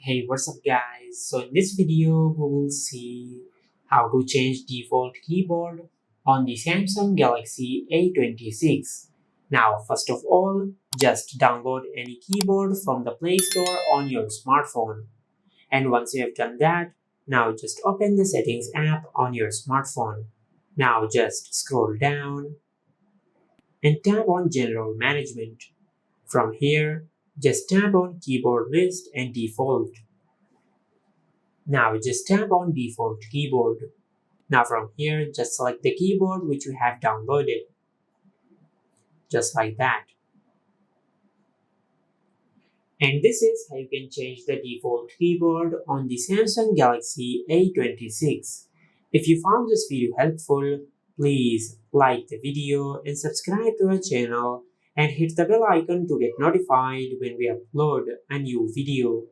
Hey, what's up guys? So in this video, we will see how to change default keyboard on the Samsung Galaxy A26. Now, first of all, just download any keyboard from the Play Store on your smartphone. And once you have done that, now just open the Settings app on your smartphone. Now just scroll down and tap on General Management. From here, just tap on Keyboard List and Default. Now just tap on default keyboard. Now from here, just select the keyboard which you have downloaded, just like that. And this is how you can change the default keyboard on the Samsung Galaxy A26. If you found this video helpful, please like the video and subscribe to our channel and hit the bell icon to get notified when we upload a new video.